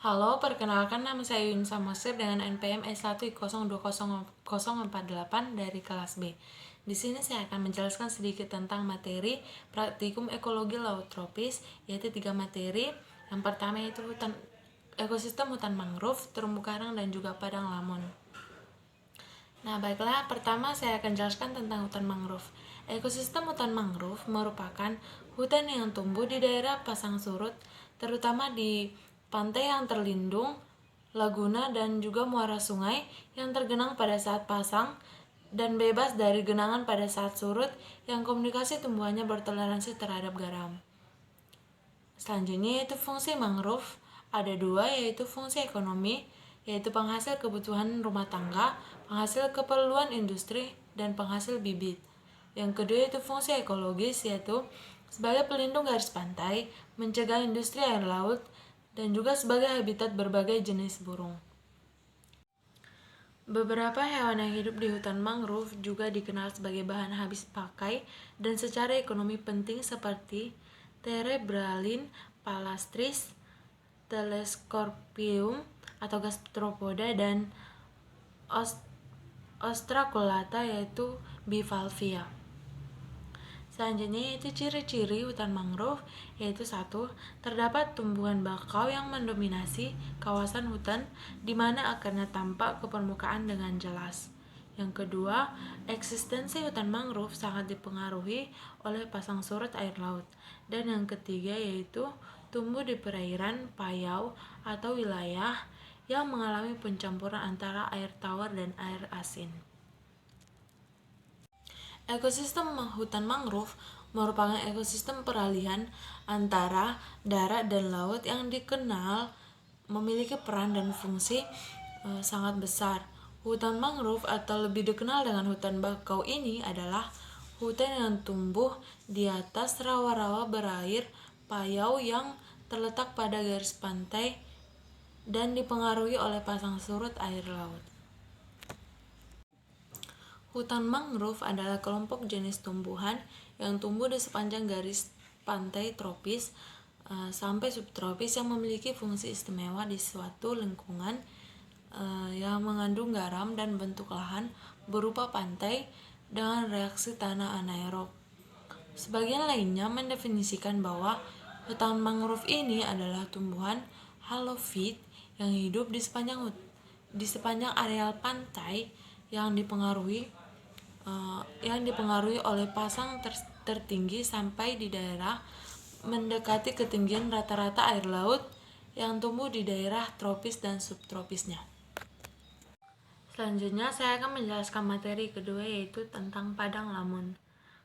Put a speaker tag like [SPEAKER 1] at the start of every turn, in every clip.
[SPEAKER 1] Halo, perkenalkan nama saya Yun Samosir dengan NPM S1020048 dari kelas B. Di sini saya akan menjelaskan sedikit tentang materi praktikum ekologi laut tropis, yaitu 3 materi. Yang pertama yaitu ekosistem hutan mangrove, terumbu karang, dan juga padang lamun. Nah, baiklah, pertama saya akan jelaskan tentang hutan mangrove. Ekosistem hutan mangrove merupakan hutan yang tumbuh di daerah pasang surut, terutama di pantai yang terlindung, laguna, dan juga muara sungai yang tergenang pada saat pasang dan bebas dari genangan pada saat surut, yang komunikasi tumbuhannya bertoleransi terhadap garam. Selanjutnya yaitu fungsi mangrove. Ada dua, yaitu fungsi ekonomi, yaitu penghasil kebutuhan rumah tangga, penghasil keperluan industri, dan penghasil bibit. Yang kedua yaitu fungsi ekologis, yaitu sebagai pelindung garis pantai, mencegah industri air laut, dan juga sebagai habitat berbagai jenis burung. Beberapa hewan yang hidup di hutan mangrove juga dikenal sebagai bahan habis pakai dan secara ekonomi penting seperti Terebralin palastris, Telescorpium atau Gastropoda, dan Ostraculata yaitu Bivalvia. Selanjutnya yaitu ciri-ciri hutan mangrove, yaitu 1. Terdapat tumbuhan bakau yang mendominasi kawasan hutan di mana akarnya tampak ke permukaan dengan jelas. Yang kedua, eksistensi hutan mangrove sangat dipengaruhi oleh pasang surut air laut. Dan yang ketiga yaitu tumbuh di perairan, payau, atau wilayah yang mengalami pencampuran antara air tawar dan air asin. Ekosistem hutan mangrove merupakan ekosistem peralihan antara darat dan laut yang dikenal memiliki peran dan fungsi sangat besar. Hutan mangrove atau lebih dikenal dengan hutan bakau ini adalah hutan yang tumbuh di atas rawa-rawa berair payau yang terletak pada garis pantai dan dipengaruhi oleh pasang surut air laut. Hutan mangrove adalah kelompok jenis tumbuhan yang tumbuh di sepanjang garis pantai tropis sampai subtropis yang memiliki fungsi istimewa di suatu lingkungan yang mengandung garam dan bentuk lahan berupa pantai dengan reaksi tanah anaerob. Sebagian lainnya mendefinisikan bahwa hutan mangrove ini adalah tumbuhan halofit yang hidup di sepanjang areal pantai yang dipengaruhi oleh pasang tertinggi sampai di daerah mendekati ketinggian rata-rata air laut yang tumbuh di daerah tropis dan subtropisnya. Selanjutnya saya akan menjelaskan materi kedua, yaitu tentang padang lamun.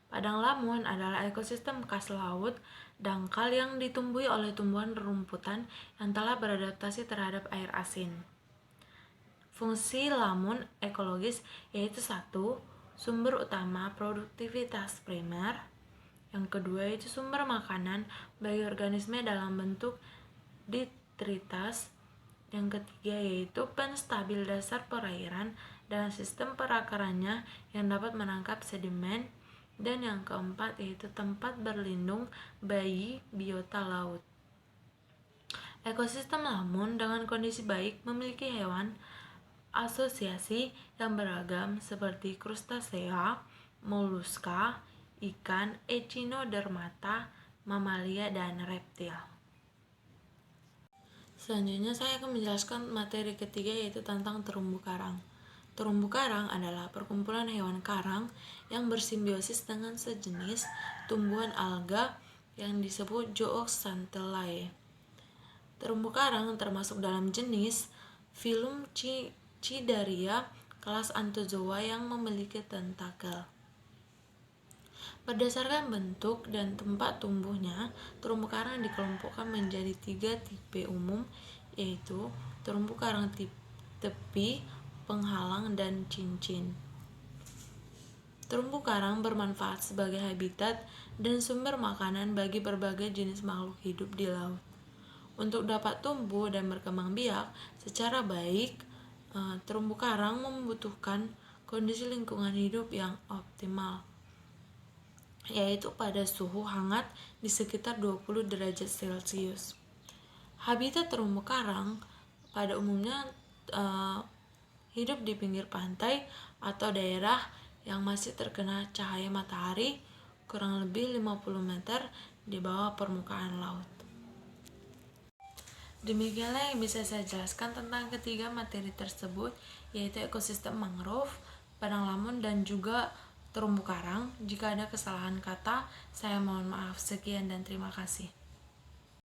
[SPEAKER 1] Padang lamun adalah ekosistem khas laut dangkal yang ditumbuhi oleh tumbuhan rerumputan yang telah beradaptasi terhadap air asin. Fungsi lamun ekologis yaitu 1. Sumber utama produktivitas primer. Yang kedua yaitu sumber makanan bagi organisme dalam bentuk detritus. Yang ketiga yaitu penstabil dasar perairan dan sistem perakarannya yang dapat menangkap sedimen. Dan yang keempat yaitu tempat berlindung bagi biota laut. Ekosistem lamun dengan kondisi baik memiliki hewan asosiasi yang beragam seperti krustasea, moluska, ikan, echinodermata, mamalia, dan reptil. Selanjutnya saya akan menjelaskan materi ketiga, yaitu tentang terumbu karang. Terumbu karang adalah perkumpulan hewan karang yang bersimbiosis dengan sejenis tumbuhan alga yang disebut Zooxanthellae. Terumbu karang termasuk dalam jenis filum Cnidaria kelas Anthozoa yang memiliki tentakel. Berdasarkan bentuk dan tempat tumbuhnya, terumbu karang dikelompokkan menjadi 3 tipe umum, yaitu terumbu karang tepi, penghalang, dan cincin. Terumbu karang bermanfaat sebagai habitat dan sumber makanan bagi berbagai jenis makhluk hidup di laut. Untuk dapat tumbuh dan berkembang biak secara baik, terumbu karang membutuhkan kondisi lingkungan hidup yang optimal, yaitu pada suhu hangat di sekitar 20 derajat Celcius. Habitat terumbu karang pada umumnya hidup di pinggir pantai atau daerah yang masih terkena cahaya matahari kurang lebih 50 meter di bawah permukaan laut. Demikianlah yang bisa saya jelaskan tentang ketiga materi tersebut, yaitu ekosistem mangrove, padang lamun, dan juga terumbu karang. Jika ada kesalahan kata, saya mohon maaf. Sekian dan terima kasih.